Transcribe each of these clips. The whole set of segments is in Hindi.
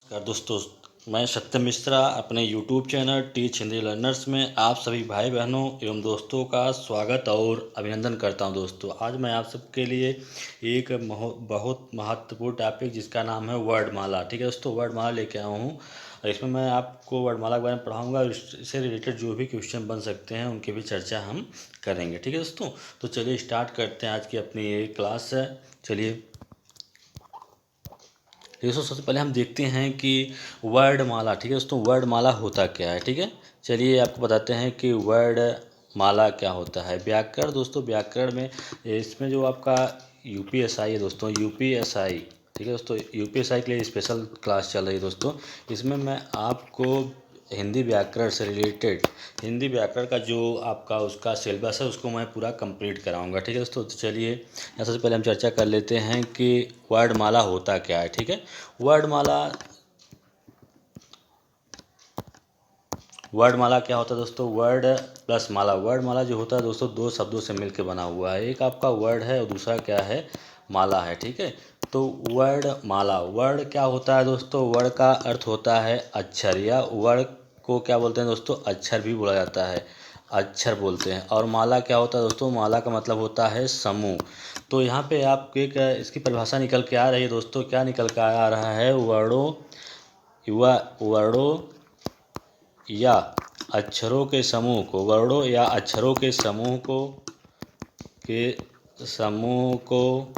नमस्कार दोस्तों, मैं सत्यम मिश्रा अपने YouTube channel teach Hindi learners में आप सभी भाई बहनों एवं दोस्तों का स्वागत और अभिनंदन करता हूं। दोस्तों, आज मैं आप सबके लिए एक बहुत महत्वपूर्ण टॉपिक जिसका नाम है वर्डमाला। ठीक है दोस्तों, वर्डमाला लेके आया हूं। इसमें मैं आपको वर्डमाला के बारे में पढ़ाऊँगा। इससे रिलेटेड जो भी क्वेश्चन बन सकते हैं उनकी भी चर्चा हम करेंगे। ठीक है दोस्तों, तो चलिए स्टार्ट करते हैं आज की अपनी ये क्लास है। चलिए दोस्तों, सबसे पहले हम देखते हैं कि वर्डमाला। ठीक है दोस्तों, वर्डमाला होता क्या है। ठीक है, चलिए आपको बताते हैं कि वर्डमाला क्या होता है। व्याकरण दोस्तों, व्याकरण में इसमें जो आपका यूपीएसआई है दोस्तों, यूपीएसआई। ठीक है दोस्तों, यूपीएसआई के लिए स्पेशल क्लास चल रही है दोस्तों। इसमें मैं आपको हिंदी व्याकरण से रिलेटेड हिंदी व्याकरण का जो आपका उसका सिलेबस है उसको मैं पूरा कंप्लीट कराऊंगा। ठीक है दोस्तों, तो चलिए यहाँ सबसे पहले हम चर्चा कर लेते हैं कि वर्डमाला होता क्या है। ठीक है, वर्डमाला वर्डमाला क्या होता है दोस्तों। वर्ड प्लस माला। वर्डमाला जो होता है दोस्तों, दो शब्दों से मिलकर बना हुआ है। एक आपका वर्ड है और दूसरा क्या है, माला है। ठीक है, तो वर्ड माला। वर्ड क्या होता है दोस्तों, वर्ड का अर्थ होता है अक्षर, या वर्ड को क्या बोलते हैं दोस्तों, अक्षर भी बोला जाता है, अक्षर बोलते हैं। और माला क्या होता है दोस्तों, माला का मतलब होता है समूह। तो यहाँ पे आप एक इसकी परिभाषा निकल के आ रही है दोस्तों। क्या निकल के आ रहा है, वर्डों या अक्षरों के समूह को, वर्णों या अक्षरों के समूह को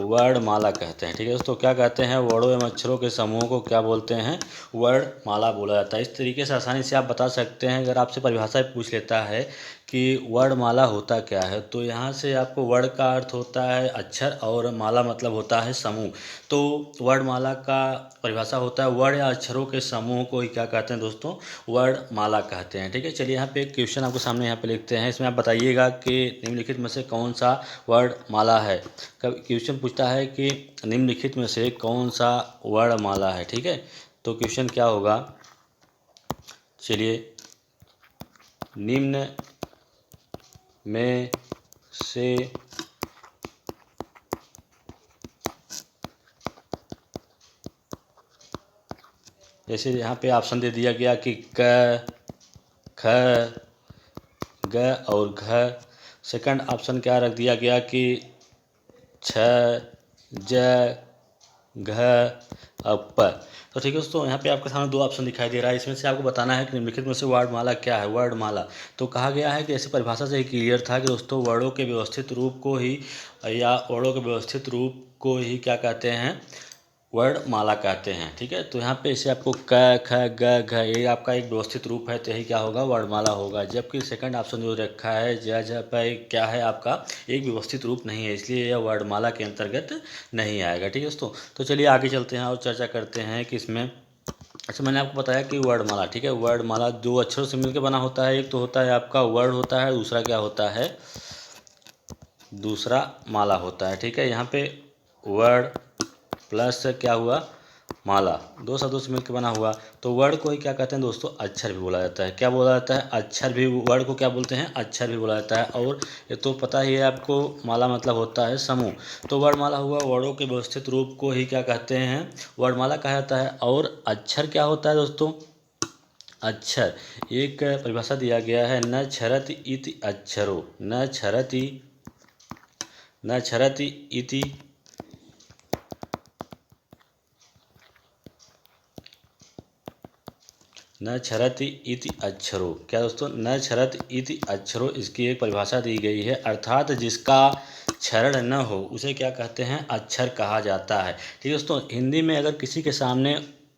वर्णमाला कहते हैं। ठीक है दोस्तों, क्या कहते हैं, वर्णों एवं अक्षरों के समूह को क्या बोलते हैं, वर्णमाला बोला जाता है। इस तरीके से आसानी से आप बता सकते हैं। अगर आपसे परिभाषा पूछ लेता है कि वर्णमाला होता क्या है, तो यहाँ से आपको वर्ण का अर्थ होता है अक्षर और माला मतलब होता है समूह। तो वर्णमाला का परिभाषा होता है वर्ण या अक्षरों के समूह को ही क्या कहते हैं दोस्तों, वर्णमाला कहते हैं। ठीक है, चलिए यहाँ पे एक क्वेश्चन आपको सामने यहाँ पे लिखते हैं। इसमें आप बताइएगा कि निम्नलिखित में से कौन सा वर्णमाला है। कब क्वेश्चन पूछता है कि निम्नलिखित में से कौन सा वर्णमाला है। ठीक है, तो क्वेश्चन क्या होगा, चलिए, निम्न में से जैसे यहाँ पे ऑप्शन दे दिया गया कि क, ख, ग और घ। सेकंड ऑप्शन क्या रख दिया गया कि छ, ज, घ और प। तो ठीक है दोस्तों, यहाँ पे आपके सामने दो ऑप्शन दिखाई दे रहा है। इसमें से आपको बताना है कि निम्नलिखित में से वर्णमाला क्या है। वर्णमाला तो कहा गया है कि ऐसी परिभाषा से ही क्लियर था कि दोस्तों वर्णों के व्यवस्थित रूप को ही या वर्णों के व्यवस्थित रूप को ही क्या कहते हैं, वर्णमाला कहते हैं। ठीक है, तो यहाँ पे इसे आपको क, ख, ग, घ ये आपका एक व्यवस्थित रूप है, तो यही क्या होगा, वर्णमाला होगा। जबकि सेकंड ऑप्शन जो रखा है ज, झ, प क्या है, आपका एक व्यवस्थित रूप नहीं है, इसलिए यह वर्णमाला के अंतर्गत नहीं आएगा। ठीक है दोस्तों, तो चलिए आगे चलते हैं और चर्चा करते हैं कि इसमें। अच्छा, मैंने आपको बताया कि वर्णमाला, ठीक है, वर्णमाला दो अक्षरों से मिलकर बना होता है। एक तो होता है आपका वर्ड होता है, दूसरा क्या होता है, दूसरा माला होता है। ठीक है, यहाँ पे वर्ड प्लस क्या हुआ, माला, दो शब्दों से मिलकर बना हुआ। तो वर्ड को ही क्या कहते हैं दोस्तों, अक्षर भी बोला जाता है। क्या बोला जाता है, अक्षर भी। वर्ड को क्या बोलते हैं, अक्षर भी बोला जाता है। और ये तो पता ही है आपको, माला मतलब होता है समूह। तो वर्णमाला हुआ, वर्डों के व्यवस्थित रूप को ही क्या कहते हैं, वर्णमाला कहा जाता है। और अक्षर क्या होता है दोस्तों, अक्षर एक परिभाषा दिया गया है, न क्षरति इति अक्षरो, न क्षरति इति न क्षरति इति अक्षरो। क्या दोस्तों, न क्षरति इति अक्षरो, इसकी एक परिभाषा दी गई है। अर्थात जिसका क्षरण न हो उसे क्या कहते हैं, अक्षर कहा जाता है। ठीक है दोस्तों, हिंदी में अगर किसी के सामने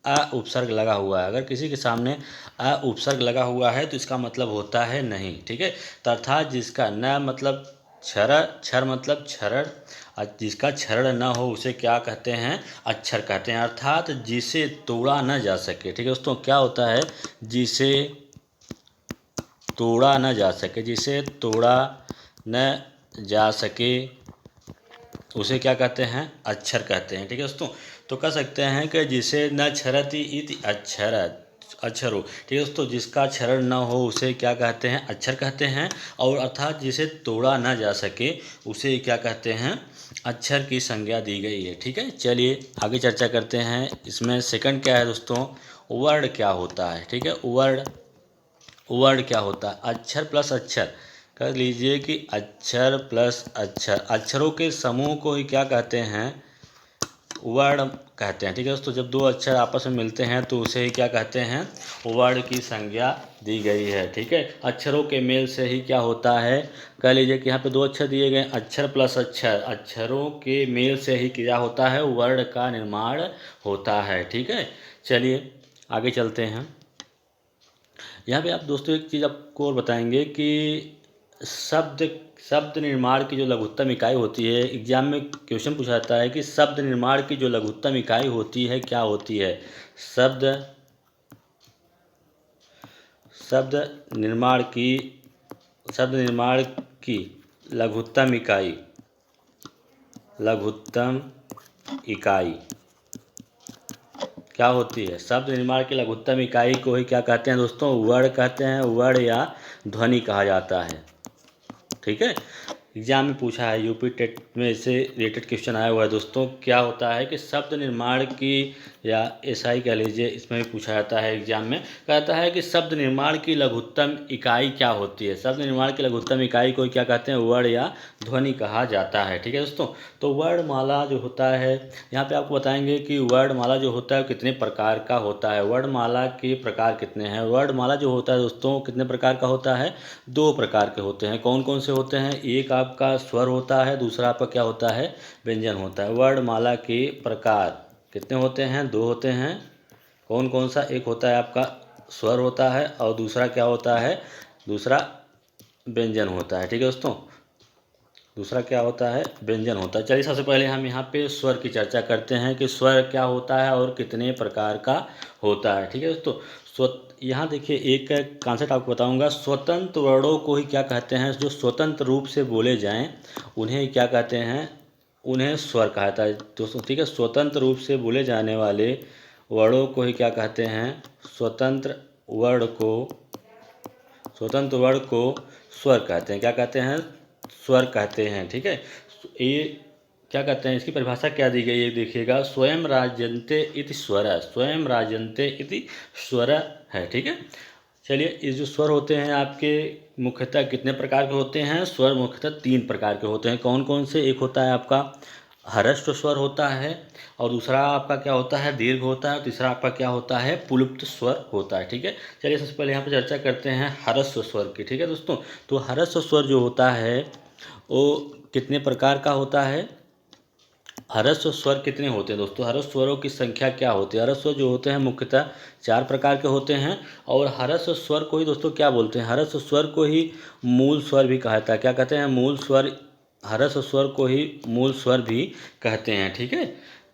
अ उपसर्ग लगा हुआ है, अगर किसी के सामने अ उपसर्ग लगा हुआ है तो इसका मतलब होता है नहीं। ठीक है, तो अर्थात जिसका न मतलब क्षर, क्षर मतलब क्षरण, जिसका क्षरण न हो उसे क्या कहते हैं, अक्षर कहते हैं। अर्थात जिसे तोड़ा न जा सके। ठीक है दोस्तों, क्या होता है, जिसे तोड़ा न जा सके, जिसे तोड़ा न जा सके उसे क्या कहते हैं, अक्षर कहते हैं। ठीक है दोस्तों, तो कह सकते हैं कि जिसे न क्षरति इति अक्षर, अक्षर हो। ठीक है दोस्तों, जिसका क्षरण न हो उसे क्या कहते हैं, अक्षर कहते हैं। और अर्थात जिसे तोड़ा ना जा सके उसे क्या कहते हैं, अक्षर की संज्ञा दी गई है। ठीक है, चलिए आगे चर्चा करते हैं। इसमें सेकंड क्या है दोस्तों, वर्ण क्या होता है। ठीक है, वर्ण क्या होता है, अक्षर प्लस अक्षर। कर लीजिए कि अक्षर प्लस अक्षर, अक्षरों के समूह को ही क्या कहते हैं, वर्ण कहते हैं। ठीक है दोस्तों, जब दो अक्षर आपस में मिलते हैं तो उसे ही क्या कहते हैं, वर्ण की संज्ञा दी गई है। ठीक है, अक्षरों के मेल से ही क्या होता है, कह लीजिए कि यहाँ पे दो अक्षर दिए गए, अक्षर प्लस अक्षर, अक्षरों के मेल से ही क्या होता है, वर्ण का निर्माण होता है। ठीक है, चलिए आगे चलते हैं। यहाँ पे आप दोस्तों एक चीज़ आपको और बताएंगे कि शब्द शब्द निर्माण की जो लघुत्तम इकाई होती है, एग्जाम में क्वेश्चन पूछा जाता है कि शब्द निर्माण की जो लघुत्तम इकाई होती है क्या होती है। शब्द शब्द निर्माण की शब्द निर्माण की लघुत्तम इकाई क्या होती है। शब्द निर्माण की लघुत्तम इकाई को ही क्या कहते हैं दोस्तों, वर्ण कहते हैं। वर्ण या ध्वनि कहा जाता है। ठीक है, एग्जाम में पूछा है, यूपी टेट में इससे रिलेटेड क्वेश्चन आया हुआ है दोस्तों। क्या होता है कि शब्द निर्माण की, या एसआई कह लीजिए, इसमें भी पूछा जाता है एग्जाम में। कहता है कि शब्द निर्माण की लघुत्तम इकाई क्या होती है। शब्द निर्माण की लघुत्तम इकाई को क्या कहते हैं, वर्ण या ध्वनि कहा जाता है। ठीक है दोस्तों, तो वर्णमाला जो होता है, यहाँ पे आपको बताएंगे कि वर्णमाला जो होता है कितने प्रकार का होता है। वर्णमाला के प्रकार कितने हैं। वर्णमाला जो होता है दोस्तों कितने प्रकार का होता है, दो प्रकार के होते हैं। कौन कौन से होते हैं, एक आपका स्वर होता है, दूसरा आपका क्या होता है, व्यंजन होता है। वर्णमाला के प्रकार कितने होते हैं, दो होते हैं। कौन कौन सा, एक होता है आपका स्वर होता है और दूसरा क्या होता है, दूसरा व्यंजन होता है। ठीक है दोस्तों, दूसरा क्या होता है, व्यंजन होता है। चलिए सबसे पहले हम यहाँ पे स्वर की चर्चा करते हैं कि स्वर क्या होता है और कितने प्रकार का होता है। ठीक है दोस्तों, यहाँ देखिए एक कॉन्सेप्ट आपको बताऊंगा। स्वतंत्र वर्णों को ही क्या कहते हैं, जो स्वतंत्र रूप से बोले जाएं उन्हें क्या कहते हैं, उन्हें स्वर कहा जाता है दोस्तों। ठीक है, स्वतंत्र रूप से बोले जाने वाले वर्णों को ही क्या कहते हैं, स्वतंत्र वर्ण को स्वर कहते हैं। क्या कहते हैं, स्वर कहते हैं। ठीक है, ये क्या कहते हैं, इसकी परिभाषा क्या दी गई है देखिएगा, स्वयं राजन्ते इति स्वर, स्वयं राजन्ते इति स्वर है। ठीक है, चलिए इस जो स्वर होते हैं आपके मुख्यतः कितने प्रकार के होते हैं, स्वर मुख्यतः तीन प्रकार के होते हैं। कौन कौन से, एक होता है आपका ह्रस्व स्वर होता है, और दूसरा आपका क्या होता है, दीर्घ होता है, और तीसरा आपका क्या होता है, पुलुप्त स्वर होता है। ठीक है, चलिए सबसे पहले यहाँ पर चर्चा करते हैं ह्रस्व स्वर की। ठीक है दोस्तों, तो ह्रस्व स्वर जो होता है वो कितने प्रकार का होता है, ह्रस्व स्वर कितने होते हैं दोस्तों, ह्रस्व स्वरों की संख्या क्या होती है। ह्रस्व स्वर जो होते हैं मुख्यतः चार प्रकार के होते हैं, और ह्रस्व स्वर को ही दोस्तों क्या बोलते हैं, ह्रस्व स्वर को ही मूल स्वर भी कहा जाता है। क्या कहते हैं, मूल स्वर, ह्रस्व स्वर को ही मूल स्वर भी कहते हैं। ठीक है,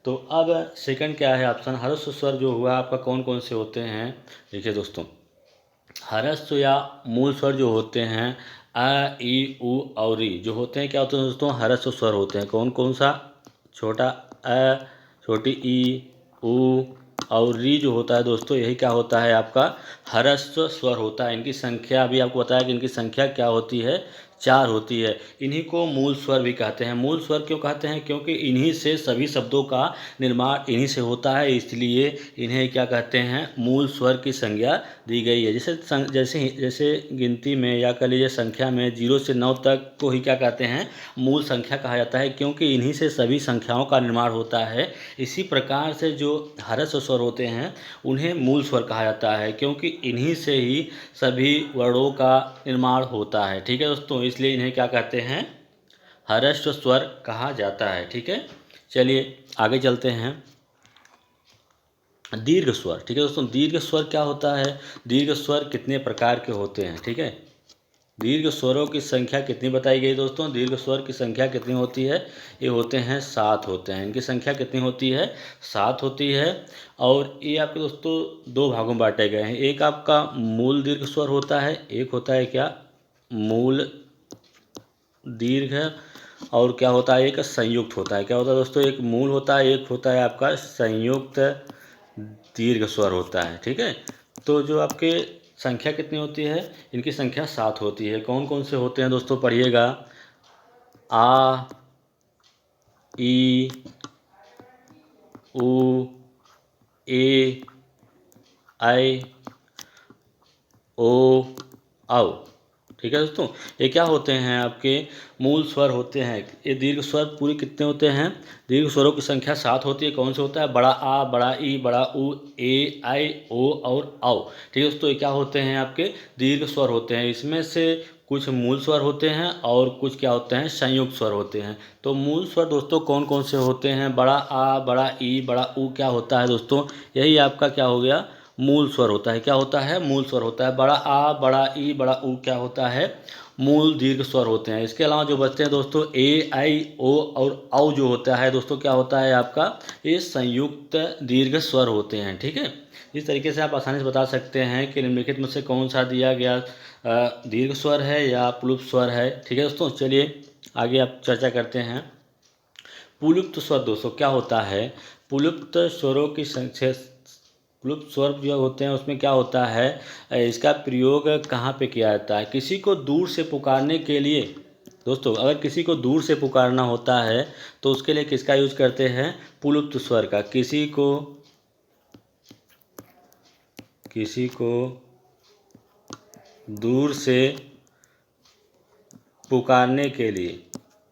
तो अब सेकंड क्या है ऑप्शन, ह्रस्व स्वर जो हुआ आपका कौन कौन से होते हैं। देखिए दोस्तों, ह्रस्व या मूल स्वर जो होते हैं, अ ई उ और री जो होते हैं, क्या होते हैं दोस्तों, ह्रस्व स्वर होते हैं। कौन कौन सा, छोटा अ, छोटी ई, उ और री जो होता है दोस्तों, यही क्या होता है आपका ह्रस्व स्वर होता है। इनकी संख्या अभी आपको बताया कि इनकी संख्या क्या होती है, चार होती है। इन्हीं को मूल स्वर भी कहते हैं। मूल स्वर क्यों कहते हैं, क्योंकि इन्हीं से सभी शब्दों का निर्माण इन्हीं से होता है, इसलिए इन्हें क्या कहते हैं, मूल स्वर की संज्ञा दी गई है। जैसे गिनती में या कह लीजिए संख्या में 0 से 9 तक को ही क्या कहते हैं, मूल संख्या कहा जाता है, क्योंकि इन्हीं से सभी संख्याओं का निर्माण होता है। इसी प्रकार से जो ह्रस्व स्वर होते हैं उन्हें मूल स्वर कहा जाता है, क्योंकि इन्हीं से ही सभी वर्णों का निर्माण होता है। ठीक है दोस्तों, इसलिए इन्हें क्या कहते हैं, ह्रस्व स्वर कहा जाता है। ठीक है, चलिए आगे चलते हैं। दीर्घ स्वर। ठीक है दोस्तों, दीर्घ स्वर क्या होता है, दीर्घ स्वर कितने प्रकार के होते हैं। ठीक है, दीर्घ स्वरों की संख्या कितनी बताई गई दोस्तों, दीर्घ स्वर की संख्या कितनी होती है, ये होते हैं 7 होते हैं। इनकी संख्या कितनी होती है, 7 होती है। और ये आपके दोस्तों दो भागों में बांटे गए हैं। एक आपका मूल दीर्घ स्वर होता है, एक होता है क्या, मूल दीर्घ, और क्या होता है, एक संयुक्त होता है। क्या होता है दोस्तों, एक मूल होता है, एक होता है आपका संयुक्त दीर्घ स्वर होता है। ठीक है, तो जो आपके संख्या कितनी होती है, इनकी संख्या 7 होती है। कौन कौन से होते हैं दोस्तों, पढ़िएगा। आ, ई, उ, ए, आई, ओ, औ। ठीक है दोस्तों, ये क्या होते हैं, आपके मूल स्वर होते हैं। ये दीर्घ स्वर पूरे कितने होते हैं, दीर्घ स्वरों की संख्या 7 होती है। कौन से होता है, बड़ा आ, बड़ा ई, बड़ा उ, ए, आई, ओ और औ। ठीक है दोस्तों, ये क्या होते हैं, आपके दीर्घ स्वर होते हैं। इसमें से कुछ मूल स्वर होते हैं और कुछ क्या होते हैं, संयुक्त स्वर होते हैं। तो मूल स्वर दोस्तों कौन कौन से होते हैं, बड़ा आ, बड़ा ई, बड़ा उ क्या होता है दोस्तों, यही आपका क्या हो गया, मूल स्वर होता है। क्या होता है, मूल स्वर होता है। बड़ा आ, बड़ा ई, बड़ा उ क्या होता है, मूल दीर्घ स्वर होते हैं। इसके अलावा जो बचते हैं दोस्तों, ए, आई, ओ और औ जो होता है दोस्तों, क्या होता है आपका, ये संयुक्त दीर्घ स्वर होते हैं। ठीक है, इस तरीके से आप आसानी से बता सकते हैं कि निम्नलिखित में से कौन सा दिया गया दीर्घ स्वर है या प्लुप्त स्वर है। ठीक है दोस्तों, चलिए आगे आप चर्चा करते हैं। पुलुप्त स्वर दोस्तों क्या होता है, पुलुप्त स्वरों की संख्या, प्लुप्त स्वर जो होते हैं उसमें क्या होता है, इसका प्रयोग कहाँ पे किया जाता है, किसी को दूर से पुकारने के लिए। दोस्तों अगर किसी को दूर से पुकारना होता है तो उसके लिए किसका यूज करते हैं, पुलुप्त स्वर का। किसी को दूर से पुकारने के लिए,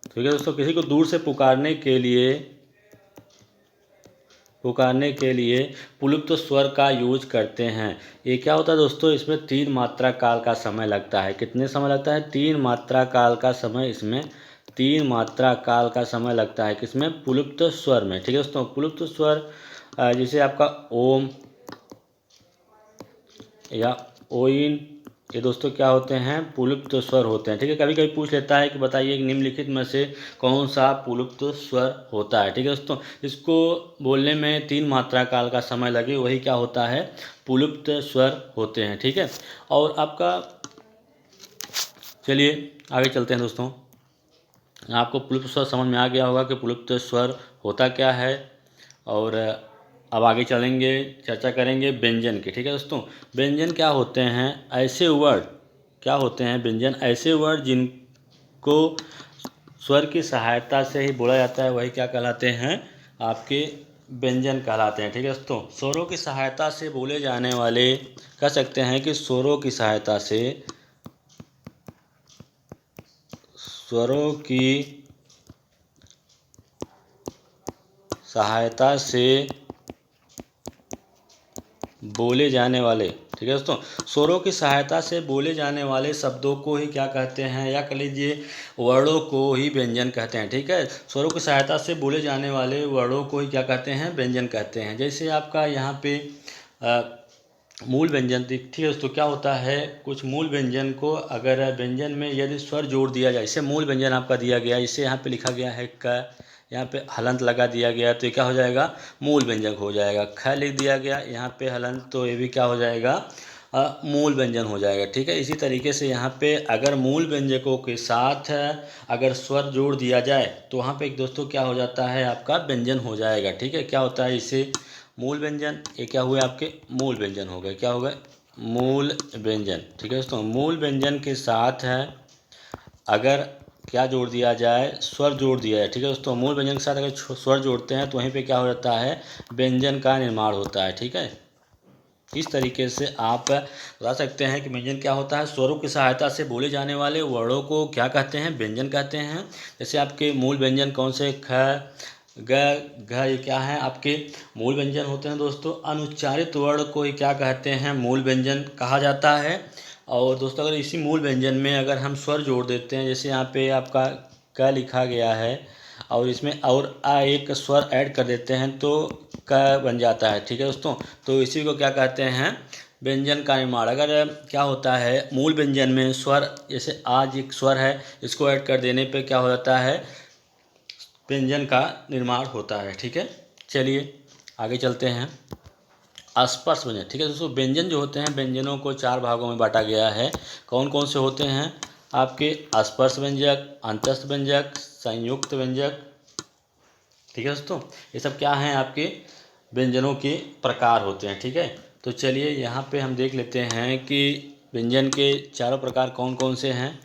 ठीक है दोस्तों, किसी को दूर से पुकारने के लिए पुलुप्त स्वर का यूज करते हैं। ये क्या होता है दोस्तों, इसमें 3 मात्रा काल का समय लगता है। कितने समय लगता है, 3 मात्रा काल का समय, इसमें 3 मात्रा काल का समय लगता है। किसमें, पुलुप्त स्वर में। ठीक है दोस्तों, पुलुप्त स्वर जैसे आपका ओम या ओइन, ये दोस्तों क्या होते हैं, पुलुप्त स्वर होते हैं। ठीक है, कभी कभी पूछ लेता है कि बताइए निम्नलिखित में से कौन सा पुलुप्त स्वर होता है। ठीक है दोस्तों, इसको बोलने में 3 मात्रा काल का समय लगे, वही क्या होता है, पुलुप्त स्वर होते हैं। ठीक है, और आपका चलिए आगे चलते हैं दोस्तों। आपको पुलुप्त स्वर समझ में आ गया होगा कि पुलुप्त स्वर होता क्या है, और अब आगे चलेंगे, चर्चा करेंगे व्यंजन की। ठीक है दोस्तों, व्यंजन क्या होते हैं, ऐसे वर्ड, क्या होते हैं व्यंजन, ऐसे वर्ड जिनको स्वर की सहायता से ही बोला जाता है, वही क्या कहलाते हैं, आपके व्यंजन कहलाते हैं। ठीक है दोस्तों, स्वरों की सहायता से बोले जाने वाले, कह सकते हैं कि स्वरों की सहायता से बोले जाने वाले, ठीक है दोस्तों, स्वरों की सहायता से बोले जाने वाले शब्दों को ही क्या कहते हैं, या कह लीजिए वर्णों को ही व्यंजन कहते हैं। ठीक है, स्वरों की सहायता से बोले जाने वाले वर्णों को ही क्या कहते हैं, व्यंजन कहते हैं। जैसे आपका यहाँ पे मूल व्यंजन, ठीक है दोस्तों, क्या होता है, कुछ मूल व्यंजन को अगर व्यंजन में यदि स्वर जोड़ दिया जाए, इसे मूल व्यंजन आपका दिया गया, इसे यहाँ पे लिखा गया है क, यहाँ पे हलंत लगा दिया गया, तो ये क्या हो जाएगा, मूल व्यंजन हो जाएगा। ख लिख दिया गया यहाँ पे हलंत, तो ये भी क्या हो जाएगा, मूल व्यंजन हो जाएगा। ठीक है, इसी तरीके से यहाँ पे अगर मूल व्यंजकों के साथ अगर स्वर जोड़ दिया जाए तो वहाँ पे एक दोस्तों क्या हो जाता है, आपका व्यंजन हो जाएगा। ठीक है, क्या होता है, इसे मूल व्यंजन, ये क्या हुए आपके मूल व्यंजन हो गए, क्या हो गए, मूल व्यंजन। ठीक है दोस्तों, मूल व्यंजन के साथ है अगर क्या जोड़ दिया जाए, स्वर जोड़ दिया जाए। ठीक है दोस्तों, मूल व्यंजन के साथ अगर स्वर जोड़ते हैं तो वहीं पे क्या हो जाता है, व्यंजन का निर्माण होता है। ठीक है, इस तरीके से आप बता सकते हैं कि व्यंजन क्या होता है, स्वरों की सहायता से बोले जाने वाले वर्णों को क्या कहते हैं, व्यंजन कहते हैं। जैसे आपके मूल व्यंजन कौन से, ख, ग, घ, ये क्या है, आपके मूल व्यंजन होते हैं दोस्तों। अनुच्चारित वर्ण को ही क्या कहते हैं, मूल व्यंजन कहा जाता है। और दोस्तों अगर इसी मूल व्यंजन में अगर हम स्वर जोड़ देते हैं, जैसे यहाँ पे आपका क लिखा गया है और इसमें और आ एक स्वर ऐड कर देते हैं तो क बन जाता है। ठीक है दोस्तों, तो इसी को क्या कहते हैं, व्यंजन का निर्माण। अगर क्या होता है मूल व्यंजन में स्वर, जैसे आज एक स्वर है, इसको ऐड कर देने पे क्या हो जाता है, व्यंजन का निर्माण होता है। ठीक है, चलिए आगे चलते हैं। स्पर्श व्यंजन, ठीक है दोस्तों, व्यंजन जो होते हैं, व्यंजनों को 4 भागों में बांटा गया है। कौन कौन से होते हैं, आपके स्पर्श व्यंजक, अंतस्थ व्यंजक, संयुक्त व्यंजक। ठीक है दोस्तों, ये सब क्या हैं, आपके व्यंजनों के प्रकार होते हैं। ठीक है, तो चलिए यहाँ पे हम देख लेते हैं कि व्यंजन के चारों प्रकार कौन कौन से हैं।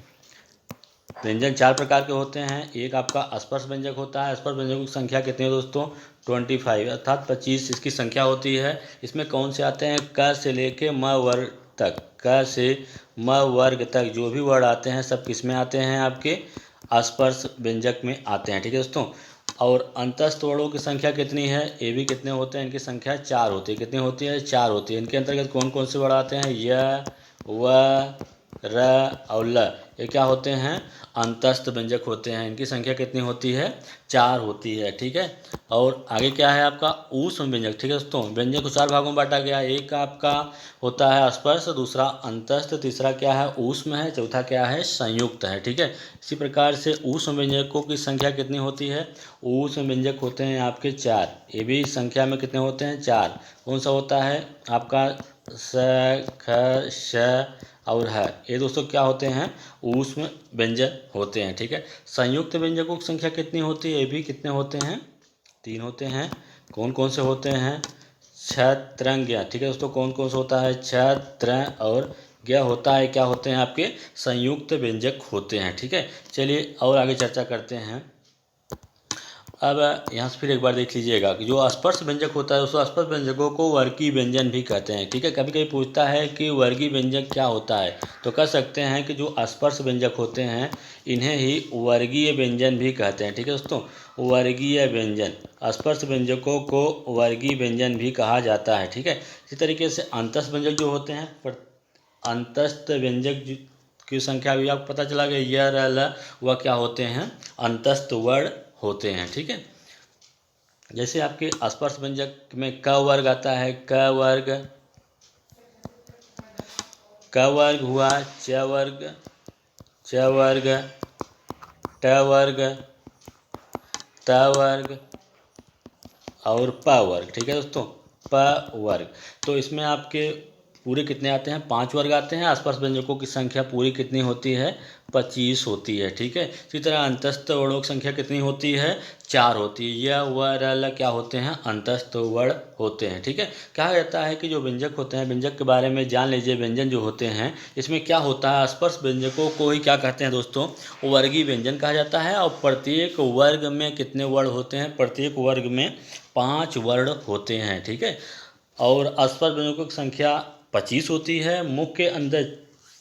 व्यंजन 4 प्रकार के होते हैं। एक आपका स्पर्श व्यंजक होता है। स्पर्श व्यंजकों की संख्या कितनी है दोस्तों? 25 अर्थात 25 इसकी संख्या होती है। इसमें कौन से आते हैं? क से लेके म वर्ग तक, क से म वर्ग तक जो भी वर्ड आते हैं सब किस में आते हैं? आपके स्पर्श व्यंजक में आते हैं। ठीक है दोस्तों। और अंतस्थ वर्णों की संख्या कितनी है? ये भी कितने होते हैं? इनकी संख्या 4 होती है। कितनी होती है? 4 होती है। इनके अंतर्गत कौन कौन से वर्ड आते हैं? य, व, र और ल, ये क्या होते हैं? अंतस्थ व्यंजक होते हैं। इनकी संख्या कितनी होती है? 4 होती है। ठीक है। और आगे क्या है आपका? ऊष्म व्यंजक। ठीक है दोस्तों। व्यंजन को 4 भागों में बांटा गया। एक आपका होता है स्पर्श, दूसरा अंतस्थ, तीसरा क्या है? ऊष्म है, चौथा क्या है? संयुक्त है। ठीक है। इसी प्रकार से ऊष्म व्यंजकों की संख्या कितनी होती है? ऊष्म व्यंजक होते हैं आपके 4। ये भी संख्या में कितने होते हैं? 4। कौन सा होता है आपका? स, ख, श और है। ये दोस्तों क्या होते हैं? ऊष्म व्यंजक होते हैं। ठीक है। संयुक्त व्यंजकों की संख्या कितनी होती है? ये भी कितने होते हैं? 3 होते हैं। कौन कौन से होते हैं? छ, त्र, ज्ञ। ठीक है दोस्तों। कौन कौन सा होता है? छ, त्र और ज्ञ होता है। क्या होते हैं? आपके संयुक्त व्यंजक होते हैं। ठीक है। चलिए और आगे चर्चा करते हैं। अब यहाँ से फिर एक बार देख लीजिएगा कि जो स्पर्श व्यंजक होता है उसको स्पर्श व्यंजकों को वर्गीय व्यंजन भी कहते हैं। ठीक है। कभी कभी पूछता है कि वर्गीय व्यंजक क्या होता है, तो कह सकते हैं कि जो स्पर्श व्यंजक होते हैं इन्हें ही वर्गीय व्यंजन भी कहते हैं। ठीक है दोस्तों। वर्गीय व्यंजन, स्पर्श व्यंजकों को वर्गीय व्यंजन भी कहा जाता है। ठीक है। इसी तरीके से अंतस्थ व्यंजक जो होते हैं, अंतस्थ व्यंजक की संख्या भी आपको पता चला गया। य, र, ल वह क्या होते हैं? अंतस्थ वर्ण होते हैं। ठीक है। जैसे आपके स्पर्श व्यंजक में क वर्ग आता है। क वर्ग, क वर्ग हुआ, च वर्ग, च वर्ग, ट वर्ग, त वर्ग और प वर्ग। ठीक है दोस्तों। प वर्ग। तो इसमें आपके पूरे कितने आते हैं? 5 वर्ग आते हैं। स्पर्श व्यंजकों की संख्या पूरी कितनी होती है? 25 होती है। ठीक है। इसी तरह अंतस्थ वर्णों की संख्या कितनी होती है? 4 होती है। य, व, र, ल क्या होते हैं? अंतस्थ वर्ण होते हैं। ठीक है। कहा जाता है कि जो व्यंजक होते हैं, व्यंजक के बारे में जान लीजिए। व्यंजन जो होते हैं इसमें क्या होता है? स्पर्श व्यंजकों को ही क्या कहते हैं दोस्तों? वर्गीय व्यंजन कहा जाता है। और प्रत्येक वर्ग में कितने वर्ण होते हैं? प्रत्येक वर्ग में 5 वर्ण होते हैं। ठीक है। और स्पर्श व्यंजकों की संख्या 25 होती है। मुख के अंदर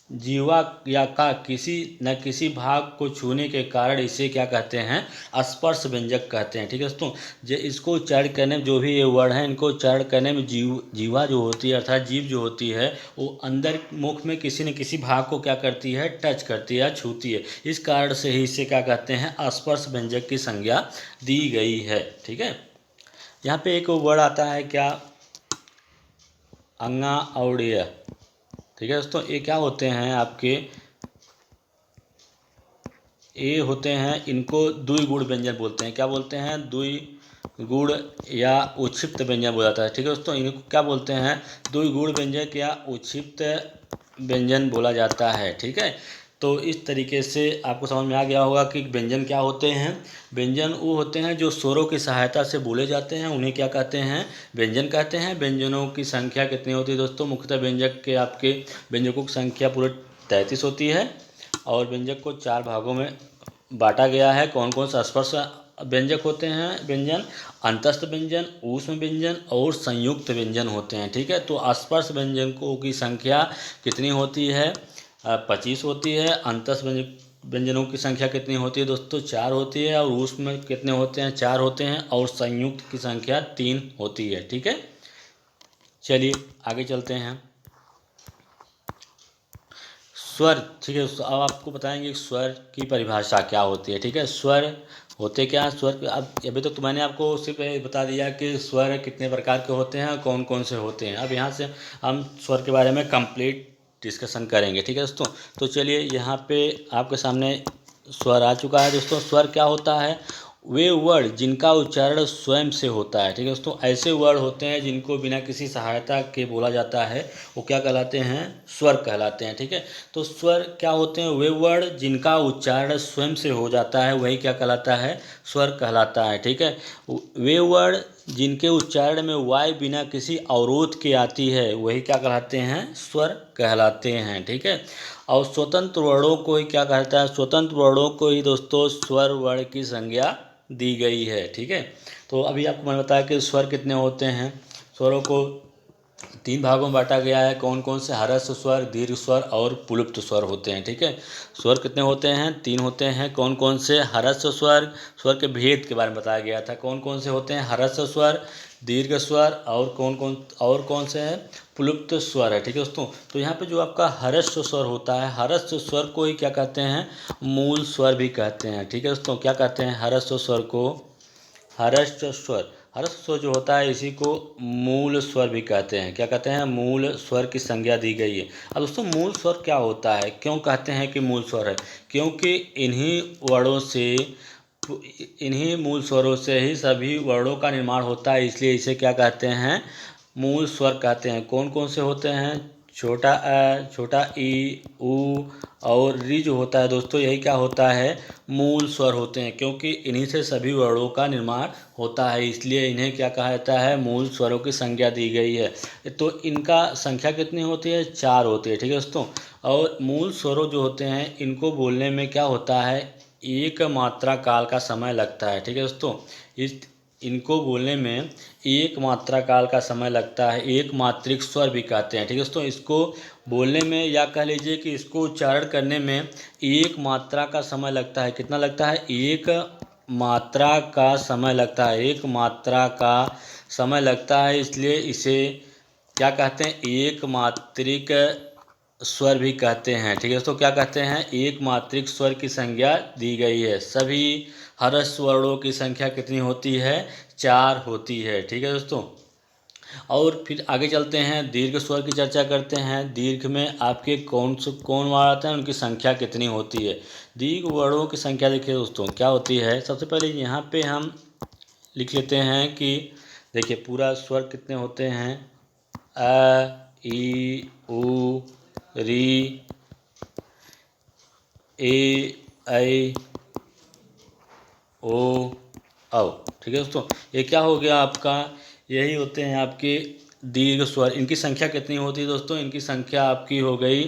जीवा या का किसी न किसी भाग को छूने के कारण इसे क्या कहते हैं? स्पर्श व्यंजक कहते हैं। ठीक है दोस्तों। जो इसको उच्चारण करने में, जो भी ये वर्ड हैं इनको उच्चारण करने में जीवा जो होती है अर्थात जीभ जो होती है वो अंदर मुख में किसी न किसी भाग को क्या करती है? टच करती है, छूती है। इस कारण से ही इसे क्या कहते हैं? स्पर्श व्यंजक की संज्ञा दी गई है। ठीक है। यहाँ पे एक वर्ड आता है क्या? अंगा और य। ठीक है दोस्तों। ये क्या होते हैं आपके? ये होते हैं, इनको द्विगुण व्यंजन बोलते हैं। क्या बोलते हैं? द्विगुण या उक्षिप्त व्यंजन बोला जाता है। ठीक है दोस्तों। इनको क्या बोलते हैं? द्विगुण व्यंजक या उक्षिप्त व्यंजन बोला जाता है। ठीक है। तो इस तरीके से आपको समझ में आ गया होगा कि व्यंजन क्या होते हैं। व्यंजन वो होते हैं जो स्वरों की सहायता से बोले जाते हैं, उन्हें क्या कहते हैं? व्यंजन कहते हैं। व्यंजनों की संख्या कितनी होती है दोस्तों? मुख्यतः व्यंजक के आपके व्यंजकों की संख्या पूरे 33 होती है। और व्यंजक को 4 भागों में बांटा गया है। कौन कौन सा स्पर्श व्यंजक होते हैं? व्यंजन अंतस्थ व्यंजन, ऊष्म व्यंजन और संयुक्त व्यंजन होते हैं। ठीक है। तो स्पर्श व्यंजकों की संख्या कितनी होती है? 25 होती है। अंतस्थ व्यंजनों की संख्या कितनी होती है दोस्तों? 4 होती है। और ऊष्म में कितने होते हैं? 4 होते हैं। और संयुक्त की संख्या 3 होती है। ठीक है। चलिए आगे चलते हैं। स्वर। ठीक है। अब आपको बताएंगे स्वर की परिभाषा क्या होती है। ठीक है। स्वर होते क्या हैं? स्वर अब अभी तो मैंने आपको सिर्फ बता दिया कि स्वर कितने प्रकार के होते हैं और कौन कौन से होते हैं। अब यहाँ से हम स्वर के बारे में कंप्लीट डिस्कशन करेंगे। ठीक है दोस्तों। तो चलिए यहाँ पे आपके सामने स्वर आ चुका है दोस्तों। स्वर क्या होता है? वे वर्ड जिनका उच्चारण स्वयं से होता है। ठीक है दोस्तों। ऐसे वर्ड होते हैं जिनको बिना किसी सहायता के बोला जाता है, वो क्या कहलाते हैं? स्वर कहलाते हैं। ठीक है। तो स्वर क्या होते हैं? वे वर्ड जिनका उच्चारण स्वयं से हो जाता है वही क्या कहलाता है? स्वर कहलाता है। ठीक है। वे वर्ड जिनके उच्चारण में वाय बिना किसी अवरोध के आती है वही क्या कहलाते हैं, स्वर कहलाते हैं। ठीक है, और स्वतंत्र वर्णों को ही क्या कहता है, स्वतंत्र वर्णों को ही दोस्तों स्वर वर्ण की संज्ञा दी गई है। ठीक है, तो अभी आपको मैंने बताया कि स्वर कितने होते हैं। स्वरों को 3 भागों में बांटा गया है। कौन कौन से, ह्रस्व स्वर, दीर्घ स्वर और पुलुप्त स्वर होते हैं। ठीक है, स्वर कितने होते हैं, 3 होते हैं। कौन कौन से, ह्रस्व स्वर, स्वर के भेद के बारे में बताया गया था। कौन कौन से होते हैं, ह्रस्व स्वर, दीर्घ स्वर और कौन से हैं, पुलुप्त स्वर है। ठीक है दोस्तों, तो यहाँ पे जो आपका ह्रस्व स्वर होता है, ह्रस्व स्वर को ही क्या कहते हैं, मूल स्वर भी कहते हैं। ठीक है दोस्तों, क्या कहते हैं, ह्रस्व स्वर को ह्रस्व स्वर, ह्रस्व स्वर जो होता है इसी को मूल स्वर भी कहते हैं। क्या कहते हैं, मूल स्वर की संज्ञा दी गई है। अब दोस्तों मूल स्वर क्या होता है, क्यों कहते हैं कि मूल स्वर है, क्योंकि इन्हीं मूल स्वरों से ही सभी वर्णों का निर्माण होता है, इसलिए इसे क्या कहते हैं, मूल स्वर कहते हैं। कौन कौन से होते हैं, छोटा अ, छोटा ई, ऊ और री जो होता है दोस्तों, यही क्या होता है, मूल स्वर होते हैं, क्योंकि इन्हीं से सभी वर्णों का निर्माण होता है, इसलिए इन्हें क्या कहा जाता है, मूल स्वरों की संज्ञा दी गई है। तो इनका संख्या कितनी होती है, 4 होती है। ठीक है दोस्तों, और मूल स्वरों जो होते हैं इनको बोलने में क्या होता है, एक मात्रा काल का समय लगता है। ठीक है दोस्तों, इनको बोलने में एक मात्रा काल का समय लगता है, एक मात्रिक स्वर भी कहते हैं। ठीक है दोस्तों, इसको बोलने में या कह लीजिए कि इसको उच्चारण करने में एक मात्रा का समय लगता है। कितना लगता है, एक मात्रा का समय लगता है, एक मात्रा का समय लगता है, इसलिए इसे क्या कहते हैं, एक मात्रिक स्वर भी कहते हैं। ठीक है दोस्तों, क्या कहते हैं, एक मात्रिक स्वर की संज्ञा दी गई है। सभी ह्रस्व वर्णों की संख्या कितनी होती है, 4 होती है। ठीक है दोस्तों, और फिर आगे चलते हैं, दीर्घ स्वर की चर्चा करते हैं। दीर्घ में आपके कौन वर्ण आते हैं, उनकी संख्या कितनी होती है। दीर्घ वर्णों की संख्या देखिए दोस्तों क्या होती है। सबसे पहले यहाँ पे हम लिख लेते हैं कि देखिए पूरा स्वर कितने होते हैं, अ, ई, उ, री, ए, ऐ, ओ, औ। ठीक है दोस्तों, ये क्या हो गया आपका, यही होते हैं आपके दीर्घ स्वर। इनकी संख्या कितनी होती है दोस्तों, इनकी संख्या आपकी हो गई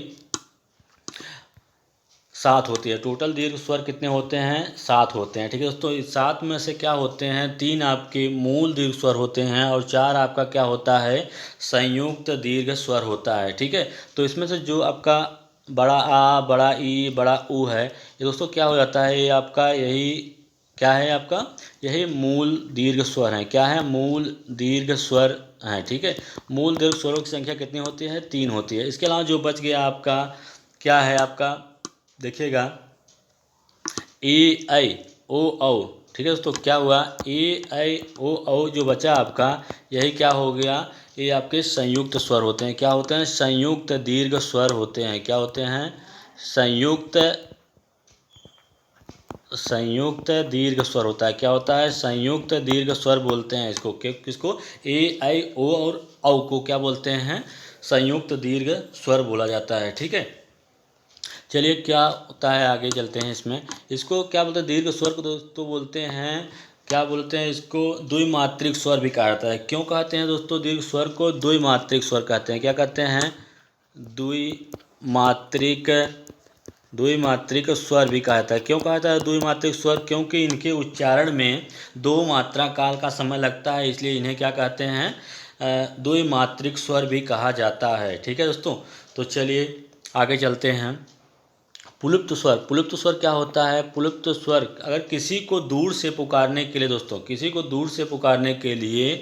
7 होती है। टोटल दीर्घ स्वर कितने होते हैं, 7 होते हैं। ठीक है दोस्तों, इस 7 में से क्या होते हैं, 3 आपके मूल दीर्घ स्वर होते हैं और 4 आपका क्या होता है, संयुक्त दीर्घ स्वर होता है। ठीक है, तो इसमें से जो आपका बड़ा आ, बड़ा ई, बड़ा ऊ है, ये दोस्तों क्या हो जाता है, ये आपका यही क्या है, आपका यही मूल दीर्घ स्वर है। क्या है, मूल दीर्घ स्वर है। ठीक है, मूल दीर्घ स्वरों की संख्या कितनी होती है, 3 होती है। इसके अलावा जो बच गया आपका क्या है, आपका देखिएगा ए, ऐ, ओ, औ। ठीक है दोस्तों, क्या हुआ, ए, ऐ, ओ, औ जो बचा आपका, यही क्या हो गया, ये आपके संयुक्त स्वर होते हैं। क्या होते हैं, संयुक्त दीर्घ स्वर होते हैं। क्या होते हैं, संयुक्त दीर्घ स्वर होता है। क्या होता है, संयुक्त दीर्घ स्वर बोलते हैं इसको। किसको, ए, ऐ, ओ और औ को क्या बोलते हैं, संयुक्त दीर्घ स्वर बोला जाता है। ठीक है, चलिए क्या होता है, आगे चलते हैं। इसको क्या बोलते हैं, दीर्घ स्वर को दोस्तों बोलते हैं, क्या बोलते हैं, इसको द्विमात्रिक स्वर भी कहा जाता है। क्यों कहते हैं दोस्तों दीर्घ स्वर को द्विमात्रिक स्वर कहते हैं, क्या कहते हैं, द्विमात्रिक द्विमात्रिक स्वर भी कहा जाता है। क्यों कहा जाता है द्विमात्रिक स्वर, क्योंकि इनके उच्चारण में 2 मात्रा काल का समय लगता है, इसलिए इन्हें क्या कहते हैं, द्विमात्रिक स्वर भी कहा जाता है। ठीक है दोस्तों, तो चलिए आगे चलते हैं। पुलुप्त स्वर, पुलुप्त स्वर क्या होता है, पुलुप्त स्वर अगर किसी को दूर से पुकारने के लिए दोस्तों, किसी को दूर से पुकारने के लिए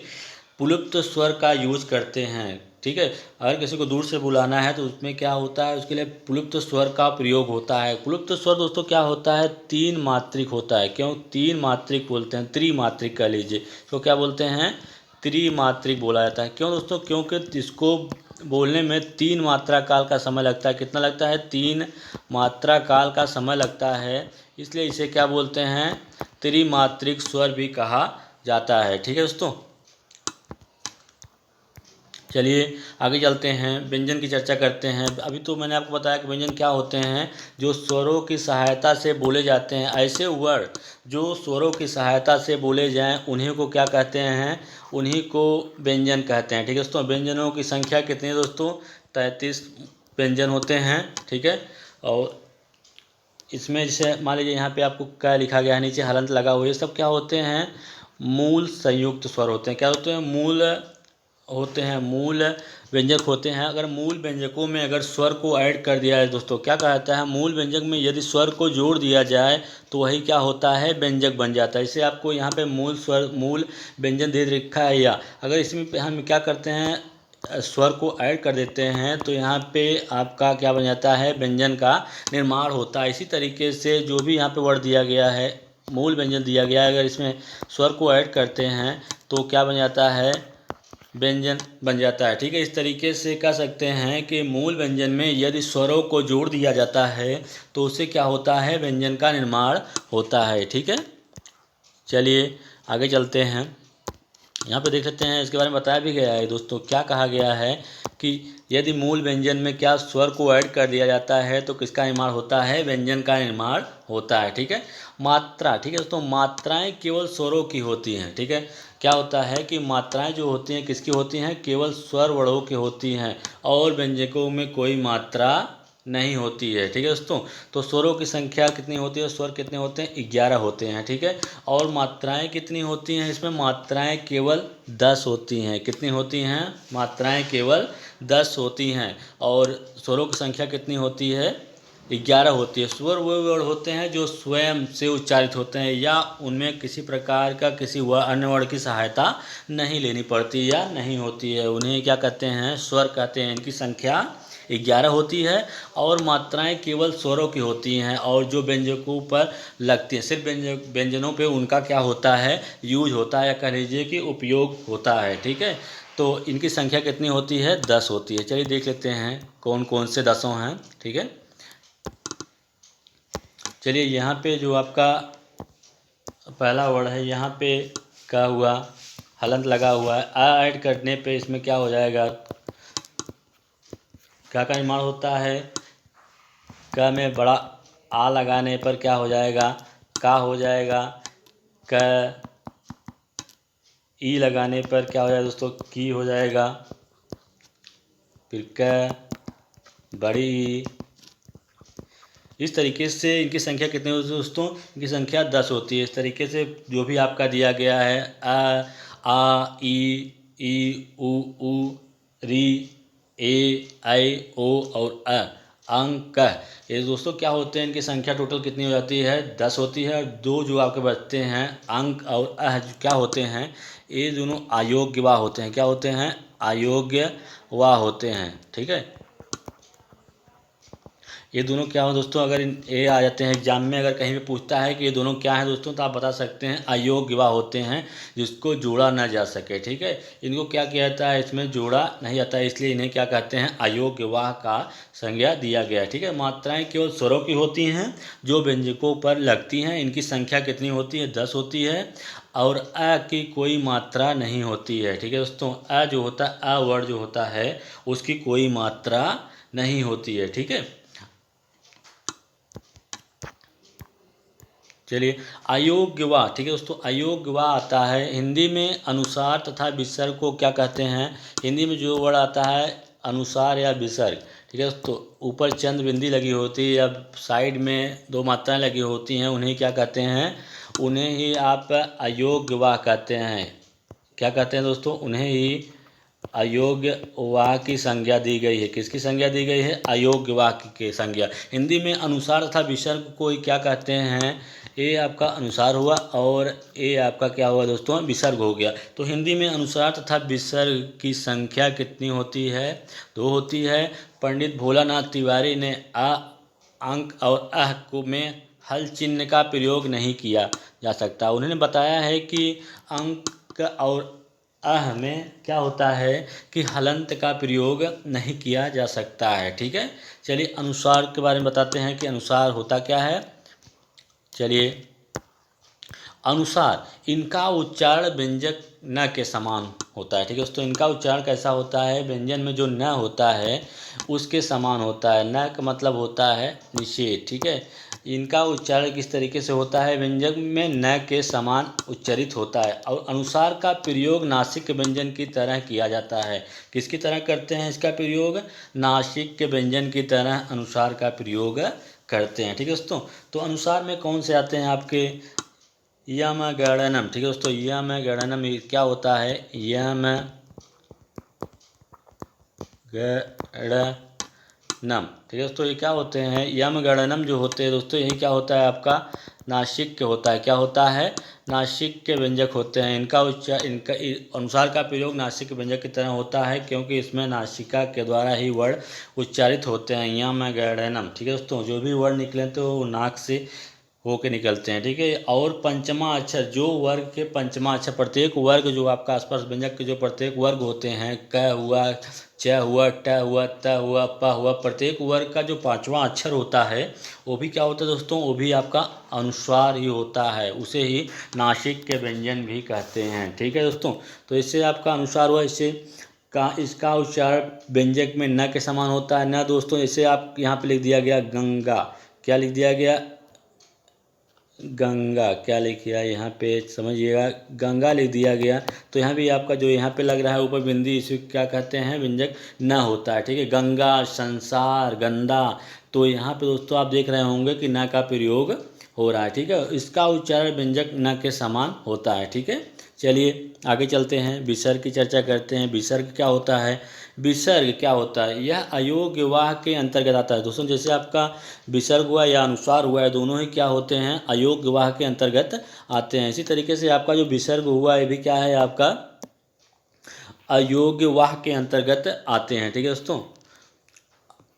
पुलुप्त स्वर का यूज करते हैं। ठीक है, अगर किसी को दूर से बुलाना है तो उसमें क्या होता है, उसके लिए पुलुप्त स्वर का प्रयोग होता है। पुलुप्त स्वर दोस्तों क्या होता है, 3 मात्रिक होता है। क्यों 3 मात्रिक बोलते हैं, त्रिमात्रिक कह लीजिए, तो क्या बोलते हैं, त्रिमात्रिक बोला जाता है। क्यों दोस्तों, क्योंकि इसको बोलने में 3 मात्रा काल का समय लगता है। कितना लगता है, 3 मात्रा काल का समय लगता है, इसलिए इसे क्या बोलते हैं, त्रिमात्रिक स्वर भी कहा जाता है। ठीक है दोस्तों, चलिए आगे चलते हैं, व्यंजन की चर्चा करते हैं। अभी तो मैंने आपको बताया कि व्यंजन क्या होते हैं, जो स्वरों की सहायता से बोले जाते हैं। ऐसे वर्ड जो स्वरों की सहायता से बोले जाएं उन्हीं को क्या कहते हैं, उन्हीं को व्यंजन कहते हैं। ठीक है दोस्तों, व्यंजनों की संख्या कितनी है दोस्तों, 33 व्यंजन होते हैं। ठीक है, और इसमें जैसे मान लीजिए यहाँ पे आपको क्या लिखा गया है, नीचे हलंत लगा हुआ है, ये सब क्या होते हैं, मूल संयुक्त स्वर होते हैं। क्या होते हैं, मूल होते हैं, मूल व्यंजक होते हैं। अगर मूल व्यंजकों में अगर स्वर को ऐड कर दिया है दोस्तों, क्या कहता है, मूल व्यंजक में यदि स्वर को जोड़ दिया जाए तो वही क्या होता है, व्यंजक बन जाता है। इसे आपको यहाँ पे मूल स्वर, मूल व्यंजन दे रखा है। या अगर इसमें हम क्या करते हैं, स्वर को ऐड कर देते हैं तो यहाँ पे आपका क्या बन जाता है, व्यंजन का निर्माण होता है। इसी तरीके से जो भी यहाँ पे वर्ड दिया गया है, मूल व्यंजन दिया गया है, अगर इसमें स्वर को ऐड करते हैं तो क्या बन जाता है, व्यंजन बन जाता है। ठीक है, इस तरीके से कह सकते हैं कि मूल व्यंजन में यदि स्वरों को जोड़ दिया जाता है तो उससे क्या होता है, व्यंजन का निर्माण होता है। ठीक है, चलिए आगे चलते हैं। यहाँ पे देख सकते हैं, इसके बारे में बताया भी गया है दोस्तों। क्या कहा गया है कि यदि मूल व्यंजन में क्या स्वर को ऐड कर दिया जाता है तो किसका निर्माण होता है, व्यंजन का निर्माण होता है। ठीक है, मात्रा, ठीक है दोस्तों, मात्राएं केवल स्वरों की होती हैं। ठीक है, क्या होता है कि मात्राएं जो होती हैं किसकी होती हैं, केवल स्वर वर्णों की होती हैं, और व्यंजकों में कोई मात्रा नहीं होती है। ठीक है दोस्तों, तो स्वरों की संख्या कितनी होती है, स्वर कितने होते हैं, 11 होते हैं। ठीक है, और मात्राएं कितनी होती हैं, इसमें मात्राएं केवल 10 होती हैं। कितनी होती हैं, मात्राएं केवल 10 होती हैं। और स्वरों की संख्या कितनी होती है, 11 होती है। स्वर वो वर्ड होते हैं जो स्वयं से उच्चारित होते हैं या उनमें किसी प्रकार का किसी अन्य वर्ड की सहायता नहीं लेनी पड़ती या नहीं होती है, उन्हें क्या कहते हैं, स्वर कहते हैं। इनकी संख्या 11 होती है और मात्राएं केवल स्वरों की होती हैं, और जो व्यंजकों पर लगती हैं, सिर्फ व्यंजनों पे उनका क्या होता है, यूज होता है, या कह लीजिए कि उपयोग होता है। ठीक है, तो इनकी संख्या कितनी होती है, 10 होती है। चलिए देख लेते हैं कौन कौन से 10 हैं। ठीक है, चलिए यहाँ पे जो आपका पहला वर्ड है, यहाँ पे क्या हुआ, हलंत लगा हुआ है। आ ऐड करने पे इसमें क्या हो जाएगा, क्या का निर्माण होता है, क में बड़ा आ लगाने पर क्या हो जाएगा, का हो जाएगा। क ई लगाने पर क्या हो जाएगा दोस्तों, की हो जाएगा। फिर क बड़ी ई। इस तरीके से इनकी संख्या कितनी होती है दोस्तों, इनकी संख्या 10 होती है। इस तरीके से जो भी आपका दिया गया है, आ ई उ री ए ऐ ओ और अ, अंक, ये दोस्तों क्या होते हैं, इनकी संख्या टोटल कितनी हो जाती है, 10 होती है। और दो जो आपके बचते हैं, अंक और अह, क्या होते हैं, ये दोनों अयोग्यवा होते हैं। क्या होते हैं, अयोग्यवा होते हैं। ठीक है, ये दोनों क्या हो दोस्तों, अगर ये आ जाते हैं एग्जाम में, अगर कहीं भी पूछता है कि ये दोनों क्या है दोस्तों, तो आप बता सकते हैं अयोग्यवा होते हैं, जिसको जोड़ा ना जा सके। ठीक है, इनको क्या किया जाता है, इसमें जोड़ा नहीं जाता है, इसलिए इन्हें क्या कहते हैं, अयोग्यवा का संज्ञा दिया गया है। ठीक है, मात्राएं केवल स्वरों की होती हैं जो व्यंजकों पर लगती हैं। इनकी संख्या कितनी होती है, 10 होती है। और अ की कोई मात्रा नहीं होती है। ठीक है दोस्तों, अ जो होता है, अ वर्ड जो होता है उसकी कोई मात्रा नहीं होती है। ठीक है, चलिए अयोग्यवा। ठीक है दोस्तों, अयोग्यवा आता है हिंदी में अनुसार तथा विसर्ग को क्या कहते हैं, हिंदी में जो वर्ड आता है अनुसार या विसर्ग। ठीक है दोस्तों, ऊपर चंद्र बिंदी लगी होती है या साइड में दो मात्राएं लगी होती हैं, उन्हें क्या कहते हैं, उन्हें ही आप अयोग्यवा कहते हैं। क्या कहते हैं दोस्तों, उन्हें ही अयोग्य वाक्य की संज्ञा दी गई है। किसकी संज्ञा दी गई है, अयोग्य वाक्य की संज्ञा। हिंदी में अनुसार तथा विसर्ग को क्या कहते हैं, ये आपका अनुसार हुआ और ये आपका क्या हुआ दोस्तों, विसर्ग हो गया। तो हिंदी में अनुसार तथा विसर्ग की संख्या कितनी होती है, 2 होती है। पंडित भोलानाथ तिवारी ने अ, अंक और अह को में हल चिन्ह का प्रयोग नहीं किया जा सकता। उन्होंने बताया है कि अंक और अह में क्या होता है कि हलंत का प्रयोग नहीं किया जा सकता है। ठीक है, चलिए अनुसार के बारे में बताते हैं कि अनुसार होता क्या है। चलिए, अनुसार इनका उच्चारण व्यंजक न के समान होता है। ठीक है दोस्तों, इनका उच्चारण कैसा होता है, व्यंजन में जो न होता है उसके समान होता है। न का मतलब होता है निषेध। ठीक है, इनका उच्चारण किस तरीके से होता है, व्यंजन में न के समान उच्चरित होता है। और अनुसार का प्रयोग नासिक के व्यंजन की तरह किया जाता है। किसकी तरह करते हैं इसका प्रयोग, नासिक के व्यंजन की तरह अनुसार का प्रयोग करते हैं। ठीक है दोस्तों, तो अनुसार में कौन से आते हैं आपके, यम गणनम। ठीक है दोस्तों, यम गणनम क्या होता है, यम गणनम। ठीक है दोस्तों, ये क्या होते हैं, यम गणनम जो होते हैं दोस्तों, यही क्या होता है आपका नासिक के होता है। क्या होता है, नासिक के व्यंजक होते हैं। इनका अनुसार का प्रयोग नासिक के व्यंजक की तरह होता है, क्योंकि इसमें नासिका के द्वारा ही वर्ण उच्चारित होते हैं। यम गणनम। ठीक है दोस्तों, जो भी वर्ण निकले तो वो नाक से होके निकलते हैं। ठीक है, और पंचमा अक्षर, जो वर्ग के पंचमा अक्षर, प्रत्येक वर्ग जो आपका आसपास व्यंजक के जो प्रत्येक वर्ग होते हैं, क हुआ, च हुआ, ट हुआ, त हुआ, प हुआ, प्रत्येक वर्ग का जो पांचवा अक्षर होता है वो भी क्या होता है दोस्तों, वो भी आपका अनुस्वार ही होता है। उसे ही नासिक के व्यंजन भी कहते हैं। ठीक है दोस्तों, तो इससे आपका अनुस्वार हुआ, इसका उच्चारण व्यंजक में न के समान होता है। न दोस्तों, जैसे आप यहाँ पे लिख दिया गया गंगा, क्या लिख दिया गया, गंगा, क्या लिखिए यहाँ पे समझिएगा, गंगा लिख दिया गया, तो यहाँ भी आपका जो यहाँ पे लग रहा है ऊपर बिंदी, इसे क्या कहते हैं, व्यंजक न होता है। ठीक है, गंगा, संसार, गंदा, तो यहाँ पे दोस्तों आप देख रहे होंगे कि न का प्रयोग हो रहा है। ठीक है, इसका उच्चारण व्यंजक न के समान होता है। ठीक है, चलिए आगे चलते हैं, विसर्ग की चर्चा करते हैं। विसर्ग क्या होता है, विसर्ग क्या होता है, यह अयोग्य वाह के अंतर्गत आता है। दोस्तों, जैसे आपका विसर्ग हुआ या अनुस्वार हुआ है, दोनों ही क्या होते हैं, अयोग्य वाह के अंतर्गत आते हैं। इसी तरीके से आपका जो विसर्ग हुआ है, ये भी क्या है आपका अयोग्य वाह के अंतर्गत आते हैं। ठीक है दोस्तों,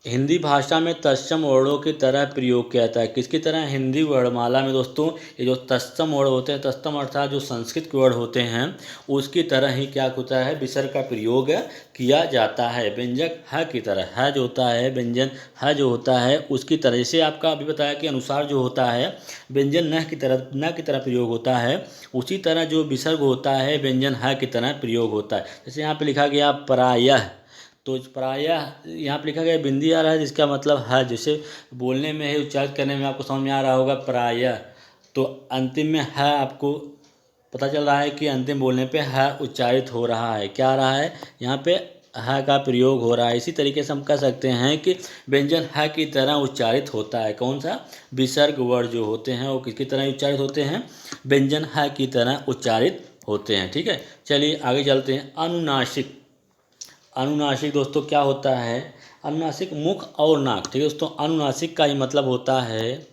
हिंदी भाषा में तत्सम वर्णों की तरह प्रयोग किया जाता है। किसकी तरह, हिंदी वर्णमाला में दोस्तों ये जो तत्सम वर्ण होते हैं, तत्सम अर्थात जो संस्कृत के वर्ण होते हैं, उसकी तरह ही क्या होता है, विसर्ग का प्रयोग किया जाता है। व्यंजक ह की तरह, है जो होता है, व्यंजन है जो होता है उसकी तरह। जैसे आपका अभी बताया कि अनुसार जो होता है व्यंजन न की तरह प्रयोग होता है, उसी तरह जो विसर्ग होता है व्यंजन ह की तरह प्रयोग होता है। जैसे यहाँ पे लिखा गया प्रायः, तो प्रायः यहाँ पर लिखा गया बिंदी आ रहा है, जिसका मतलब है, जैसे बोलने में है, उच्चारित करने में आपको समझ में आ रहा होगा प्रायः, तो अंतिम में है, आपको पता चल रहा है कि अंतिम बोलने पे है उच्चारित हो रहा है। क्या आ रहा है, यहाँ पे है का प्रयोग हो रहा है। इसी तरीके से हम कह सकते हैं कि व्यंजन है की तरह उच्चारित होता है। कौन सा, विसर्ग वर्ण जो होते हैं वो किसकी तरह उच्चारित होते हैं, व्यंजन है की तरह उच्चारित होते हैं। ठीक है, चलिए आगे चलते हैं। अनुनासिक, अनुनासिक दोस्तों क्या होता है, अनुनासिक मुख और नाक। ठीक है दोस्तों, अनुनासिक का ही मतलब होता है,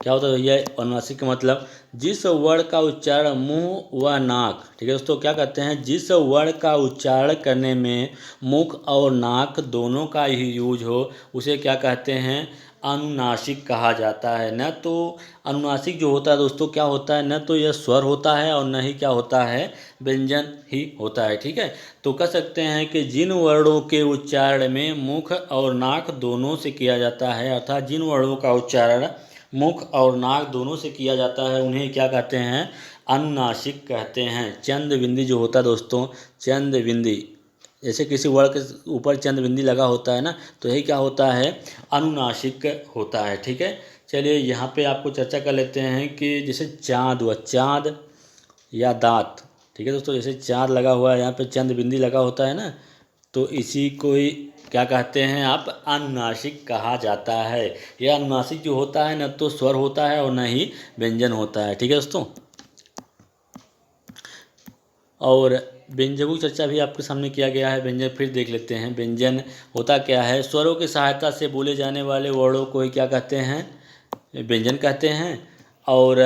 क्या होता है भैया, अनुनासिक का मतलब जिस वर्ण का उच्चारण मुंह व नाक, ठीक है दोस्तों, क्या कहते हैं, जिस वर्ण का उच्चारण करने में मुख और नाक दोनों का ही यूज हो, उसे क्या कहते हैं, अनुनासिक कहा जाता है। न तो अनुनासिक जो होता है दोस्तों क्या होता है, न तो यह स्वर होता है और न ही क्या होता है, व्यंजन ही होता है। ठीक है, तो कह सकते हैं कि जिन वर्णों के उच्चारण में मुख और नाक दोनों से किया जाता है, अर्थात जिन वर्णों का उच्चारण मुख और नाक दोनों से किया जाता है, उन्हें क्या कहते हैं, अनुनासिक कहते हैं। चंद बिंदी जो होता है दोस्तों, चंद बिंदी, जैसे किसी वर्ण के ऊपर चंद बिंदी लगा होता है ना, तो यही क्या होता है, अनुनासिक होता है। ठीक है, चलिए यहाँ पे आपको चर्चा कर लेते हैं कि जैसे चाँद हुआ, चाँद या दांत। ठीक है दोस्तों, जैसे चाँद लगा हुआ है, यहाँ पे चंद बिंदी लगा होता है ना, तो इसी को ही क्या कहते हैं आप, अनुनासिक कहा जाता है। यह अनुनासिक जो होता है न तो स्वर होता है और न ही व्यंजन होता है। ठीक है दोस्तों, और व्यंजनों की चर्चा भी आपके सामने किया गया है। व्यंजन फिर देख लेते हैं, व्यंजन होता क्या है, स्वरों की सहायता से बोले जाने वाले वर्णों को ही क्या कहते हैं, व्यंजन कहते हैं। और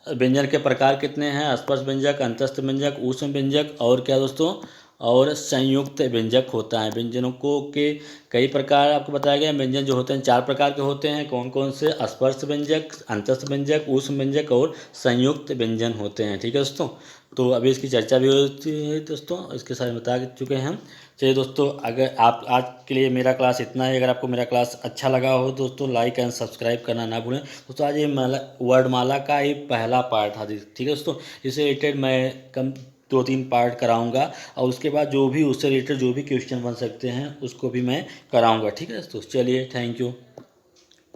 व्यंजन के प्रकार कितने हैं, स्पर्श व्यंजक, अंतस्थ व्यंजक, ऊष्म व्यंजक और क्या दोस्तों, और संयुक्त व्यंजक होता है। व्यंजनों को के कई प्रकार आपको बताया गया। व्यंजन जो होते हैं 4 प्रकार के होते हैं। कौन कौन से, स्पर्श व्यंजक, अंतस्थ व्यंजक, ऊष्म व्यंजक और संयुक्त व्यंजन होते हैं। ठीक है दोस्तों, तो अभी इसकी चर्चा भी होती है दोस्तों, इसके साथ बता चुके हैं हम। चलिए दोस्तों, अगर आप आज के लिए मेरा क्लास इतना है। अगर आपको मेरा क्लास अच्छा लगा हो दोस्तों, लाइक एंड सब्सक्राइब करना ना भूलें दोस्तों। आज ये वर्णमाला का ही पहला पार्ट था, ठीक है दोस्तों। इससे रिलेटेड मैं कम 2-3 पार्ट कराऊंगा, और उसके बाद जो भी उससे रिलेटेड जो भी क्वेश्चन बन सकते हैं उसको भी मैं कराऊंगा, ठीक है दोस्तों। चलिए, थैंक यू।